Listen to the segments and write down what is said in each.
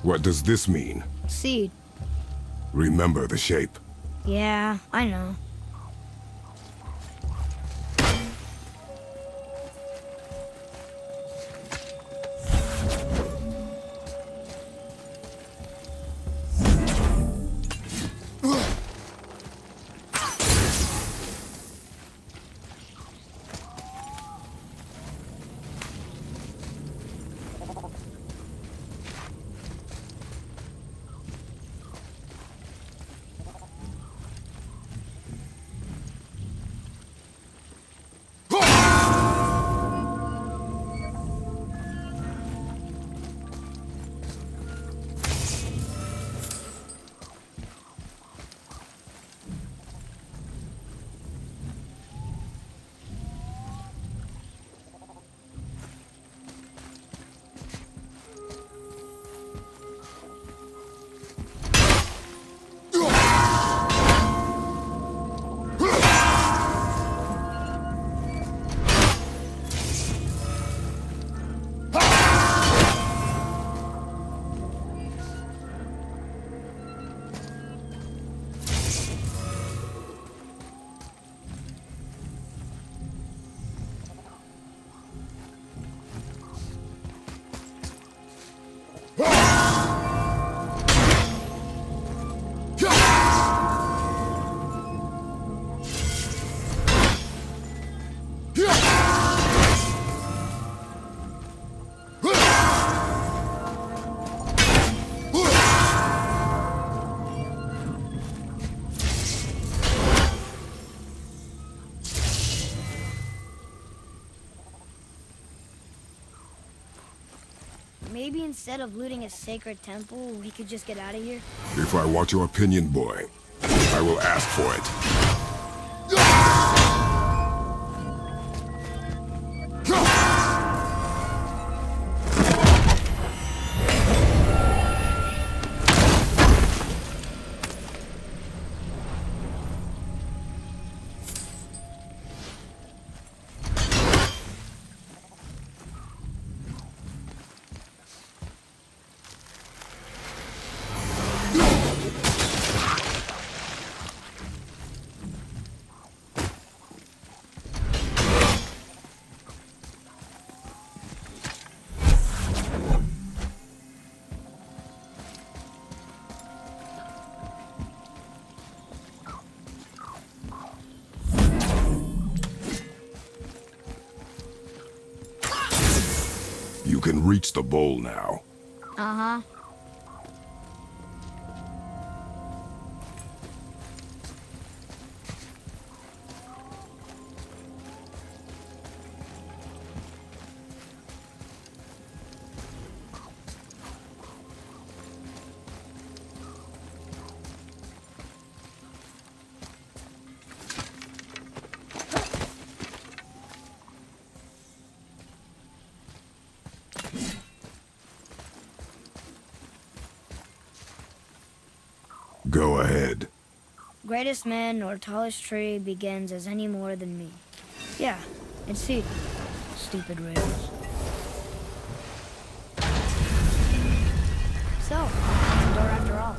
What does this mean? Seed. Remember the shape. Yeah, I know. Maybe instead of looting a sacred temple, we could just get out of here? If I want your opinion, boy, I will ask for it. You can reach the bowl now. Uh-huh. Go ahead. Greatest man or tallest tree begins as any more than me. Yeah, it's Seed. Stupid riddles. So, it's a door after all.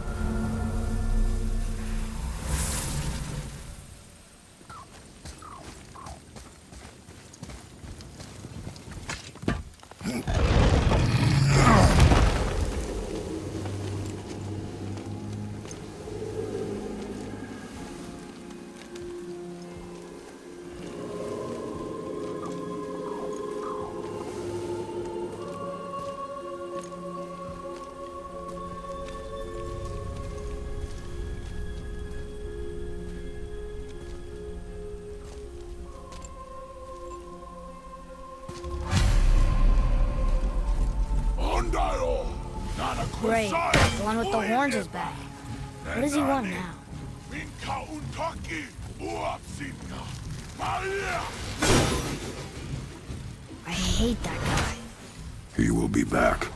Great, the one with the horns is back. What does he want now? I hate that guy. He will be back.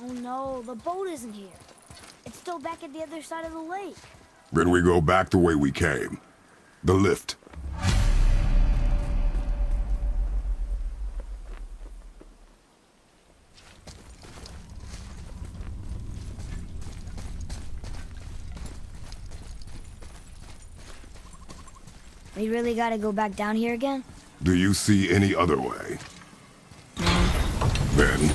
Oh no, the boat isn't here. It's still back at the other side of the lake. Then we go back the way we came. The lift. We really gotta go back down here again? Do you see any other way? Then...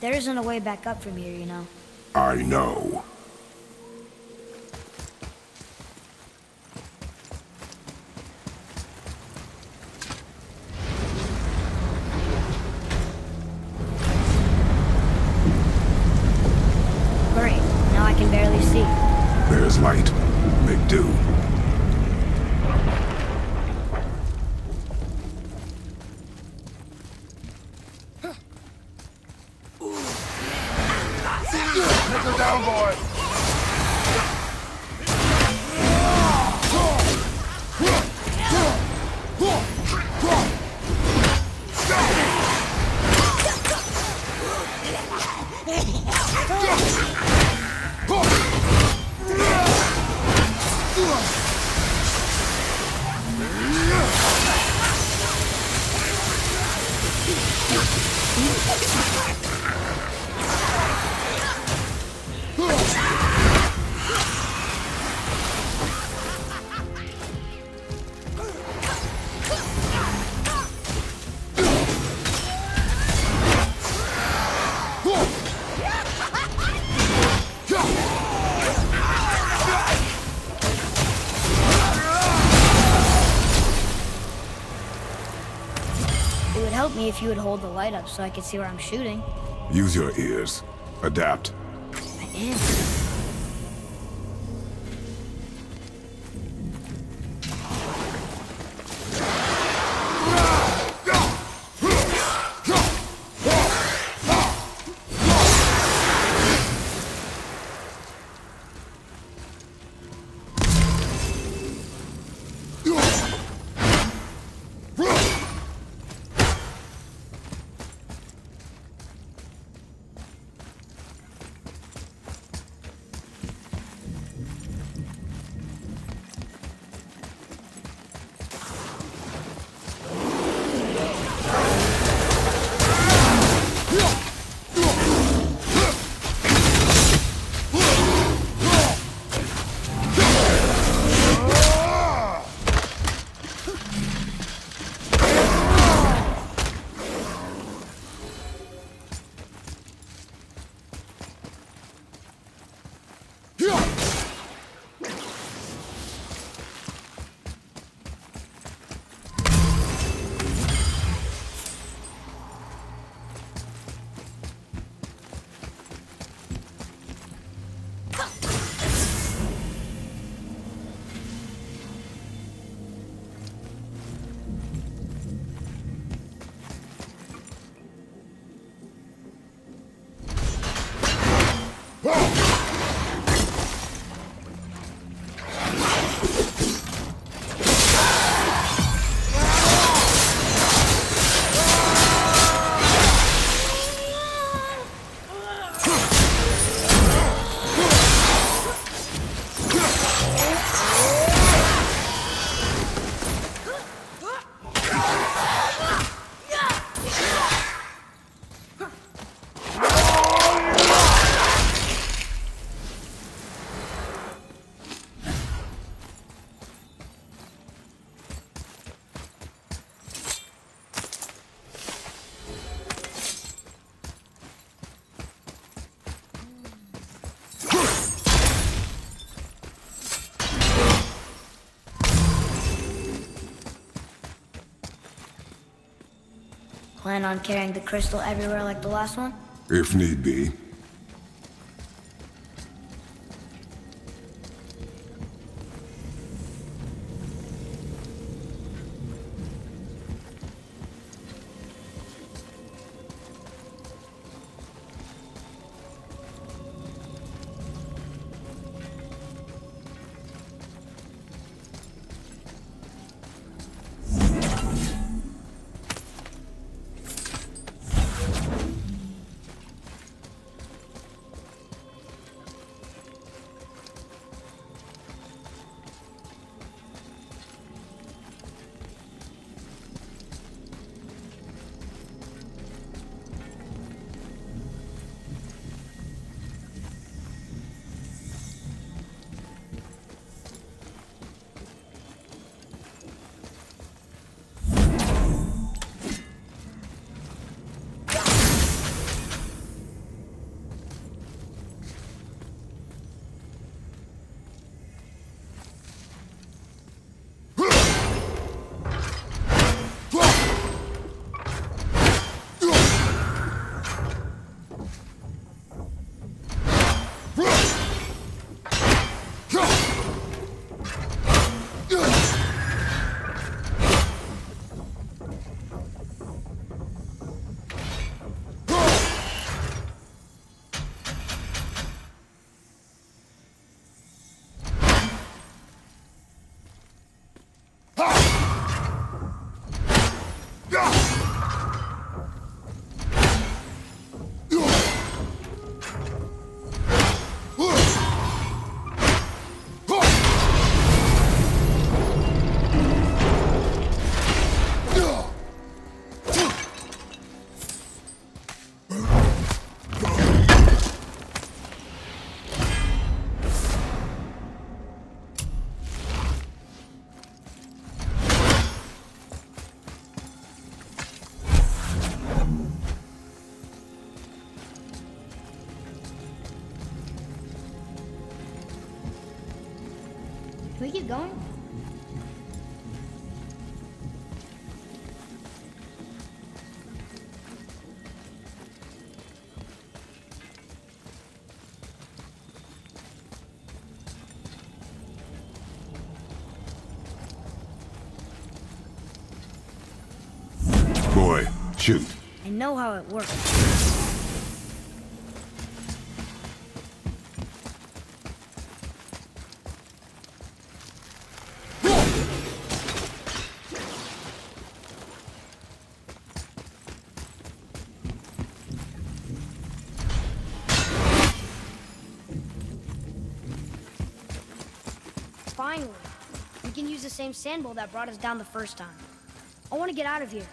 There isn't a way back up from here, you know. I know. Great. Now I can barely see. There's light. Make do. Take her down, boy! It would help me if you would hold the light up so I could see where I'm shooting. Use your ears. Adapt. I am. Plan on carrying the crystal everywhere like the last one? If need be. Can we keep going? Boy, shoot. I know how it works. Finally, we can use the same sand bowl that brought us down the first time. I want to get out of here.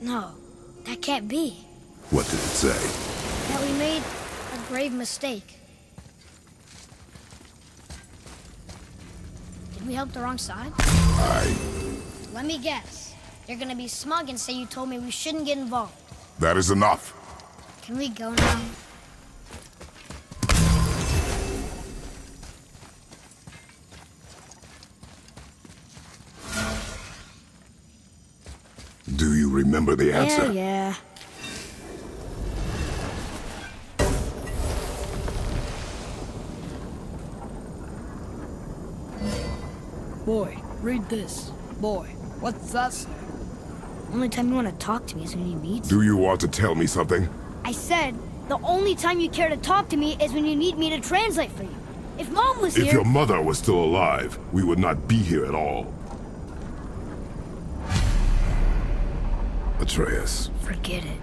No, that can't be. What did it say? That we made a grave mistake. Did we help the wrong side? Let me guess. You're gonna be smug and say you told me we shouldn't get involved. That is enough. Can we go now? Do you remember the answer? Yeah. Boy, read this. Boy, what's that say? Only time you want to talk to me is when you need to. Do you want to tell me something? I said, the only time you care to talk to me is when you need me to translate for you. If Mom was If here... your mother was still alive, we would not be here at all. Atreus. Forget it.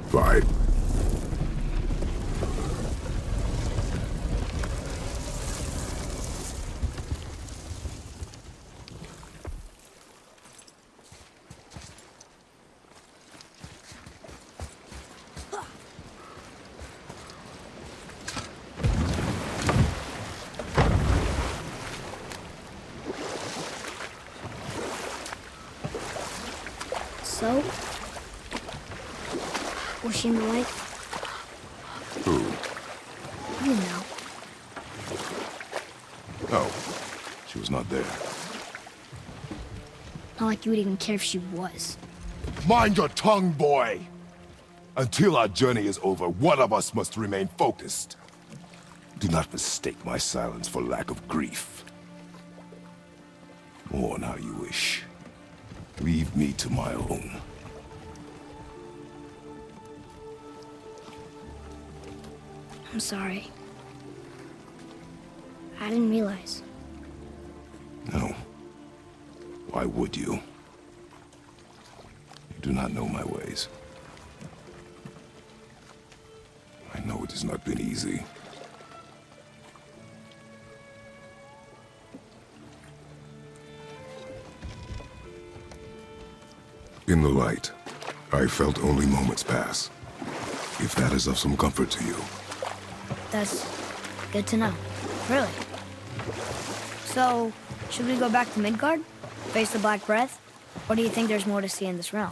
Fine. So? Was she in the light? Who? You know. No. She was not there. Not like you would even care if she was. Mind your tongue, boy! Until our journey is over, one of us must remain focused. Do not mistake my silence for lack of grief. Mourn how you wish. Leave me to my own. I'm sorry. I didn't realize. No. Why would you? You do not know my ways. I know it has not been easy. In the light, I felt only moments pass. If that is of some comfort to you. That's good to know. Really. So, should we go back to Midgard? Face the Black Breath? Or do you think there's more to see in this realm?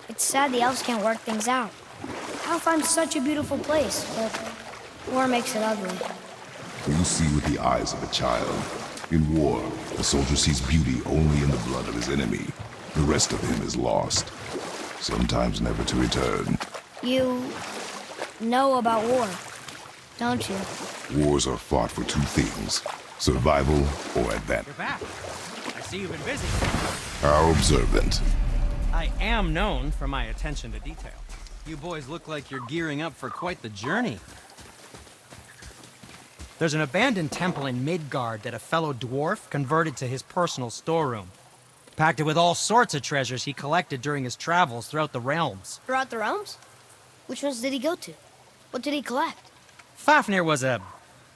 It's sad the elves can't work things out. Alfheim's such a beautiful place, but war makes it ugly. You see with the eyes of a child. In war, the soldier sees beauty only in the blood of his enemy. The rest of him is lost, sometimes never to return. You know about war, don't you? Wars are fought for two things, survival or advantage. You're back. I see you've been busy. How observant. I am known for my attention to detail. You boys look like you're gearing up for quite the journey. There's an abandoned temple in Midgard that a fellow dwarf converted to his personal storeroom. Packed it with all sorts of treasures he collected during his travels throughout the realms. Throughout the realms? Which ones did he go to? What did he collect? Fafnir was a,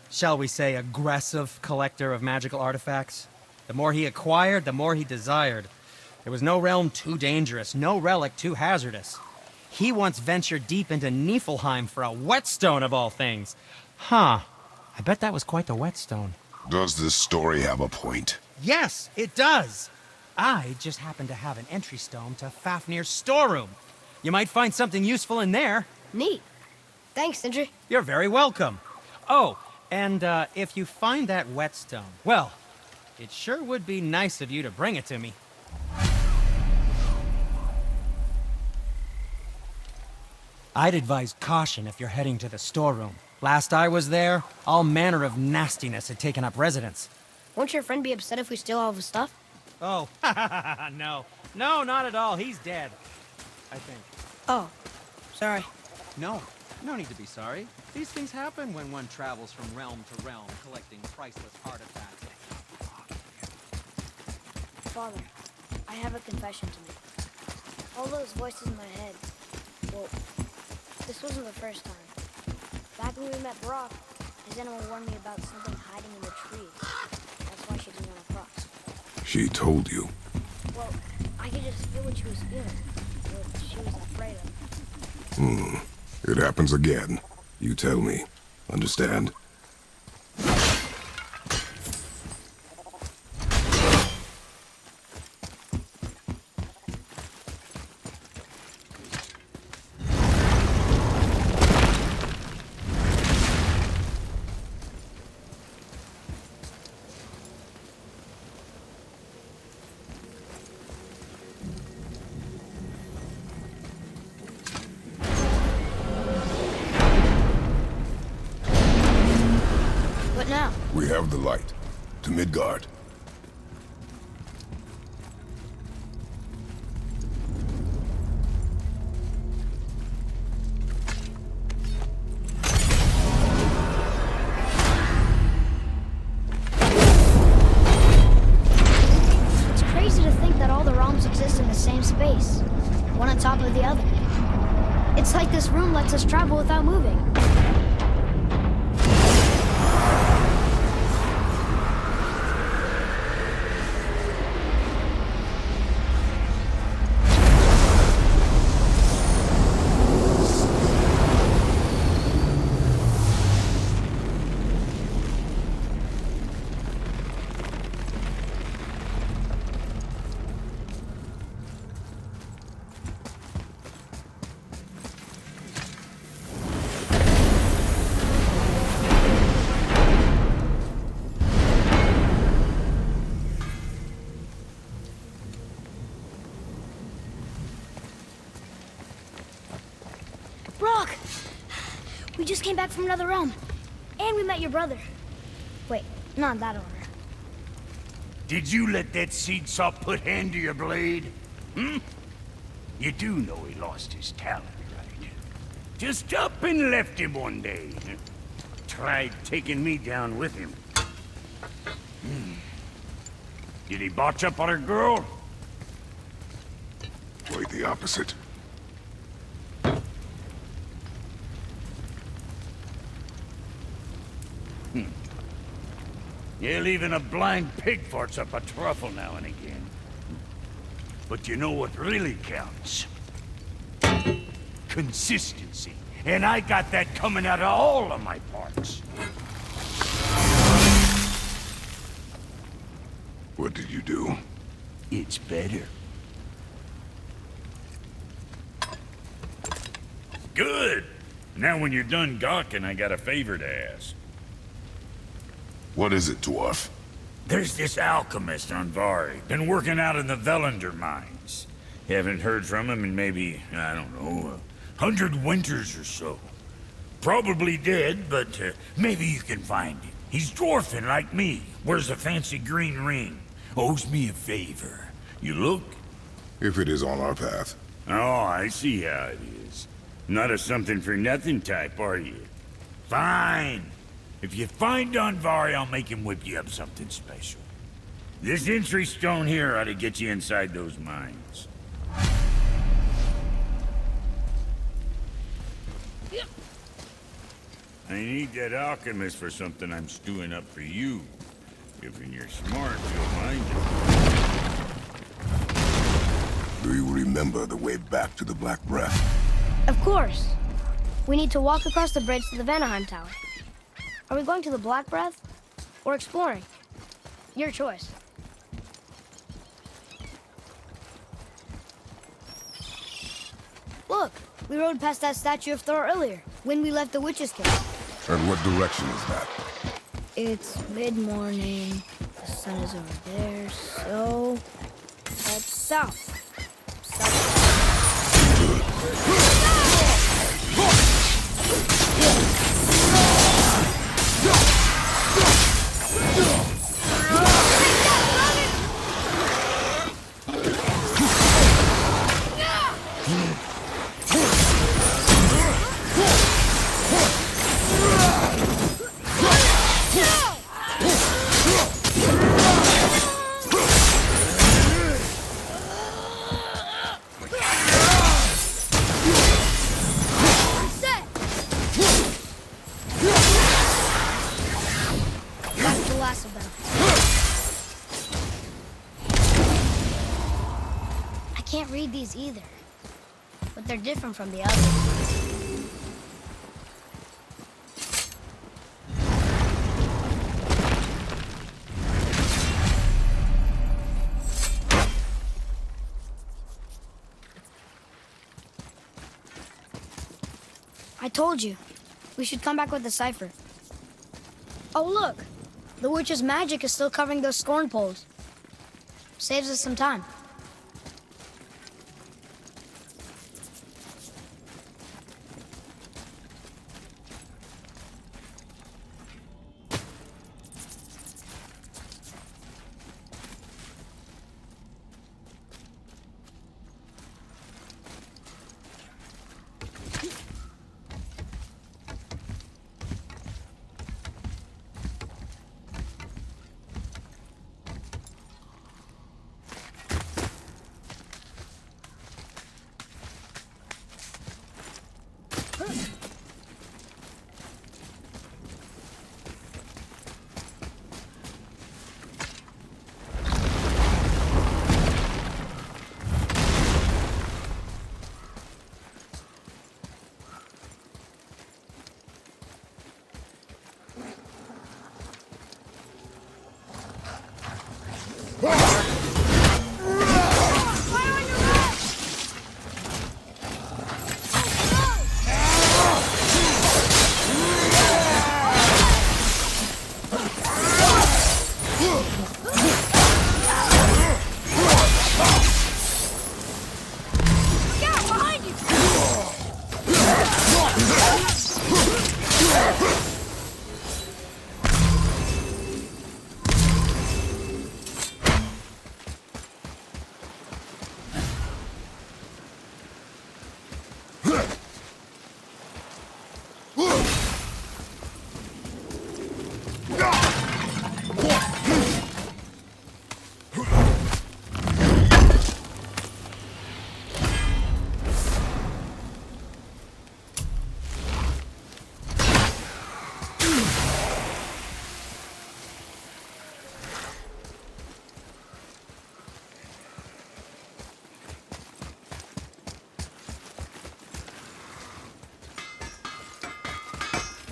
shall we say, aggressive collector of magical artifacts. The more he acquired, the more he desired. There was no realm too dangerous, no relic too hazardous. He once ventured deep into Niflheim for a whetstone of all things. Huh. I bet that was quite the whetstone. Does this story have a point? Yes, it does. I just happen to have an entry stone to Fafnir's storeroom. You might find something useful in there. Neat. Thanks, Sindri. You're very welcome. Oh, and if you find that whetstone, well, it sure would be nice of you to bring it to me. I'd advise caution if you're heading to the storeroom. Last I was there, all manner of nastiness had taken up residence. Won't your friend be upset if we steal all of his stuff? Oh, no. No, not at all. He's dead, I think. Oh, sorry. No need to be sorry. These things happen when one travels from realm to realm, collecting priceless artifacts. Father, I have a confession to make. All those voices in my head, well, this wasn't the first time. Back when we met Brock, his animal warned me about something hiding in the trees. That's why she didn't run across. She told you. Well, I could just feel what she was feeling, what she was afraid of. It happens again. You tell me. Understand? What now? We have the light. To Midgard. It's crazy to think that all the realms exist in the same space, one on top of the other. It's like this room lets us travel without moving. Brock! We just came back from another realm. And we met your brother. Wait, not in that order. Did you let that seed saw put hand to your blade? Hmm? You do know he lost his talent, right? Just up and left him one day. Tried taking me down with him. Did he botch up on a girl? Quite the opposite. Yeah, even a blind pig farts up a truffle now and again. But you know what really counts? Consistency. And I got that coming out of all of my parts. What did you do? It's better. Good! Now when you're done gawking, I got a favor to ask. What is it, dwarf? There's this alchemist on Vari. Been working out in the Velander mines. Haven't heard from him in maybe, I don't know, 100 winters or so. Probably dead, but maybe you can find him. He's dwarfing like me. Wears a fancy green ring. Owes me a favor. You look? If it is on our path. Oh, I see how it is. Not a something-for-nothing type, are you? Fine. If you find Donvari, I'll make him whip you up something special. This entry stone here ought to get you inside those mines. I need that alchemist for something I'm stewing up for you. Given you're smart, you'll mind it. Do you remember the way back to the Black Breath? Of course. We need to walk across the bridge to the Vanaheim Tower. Are we going to the Black Breath? Or exploring? Your choice. Look, we rode past that statue of Thor earlier, when we left the Witch's Cave. And what direction is that? It's mid-morning, the sun is over there, so... head south. I can't read these either, but they're different from the others. I told you, we should come back with the cipher. Oh, look! The witch's magic is still covering those scorn poles. Saves us some time.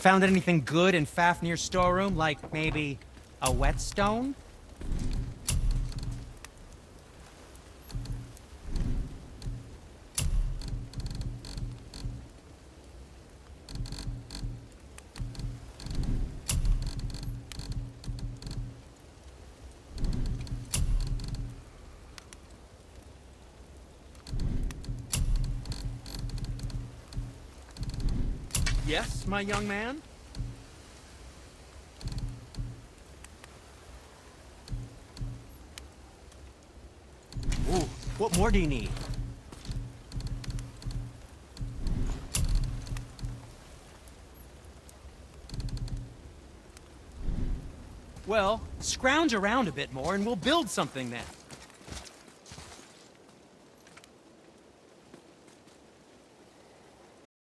Found anything good in Fafnir's storeroom? Like maybe a whetstone? Yes, my young man? Ooh, what more do you need? Well, scrounge around a bit more and we'll build something then.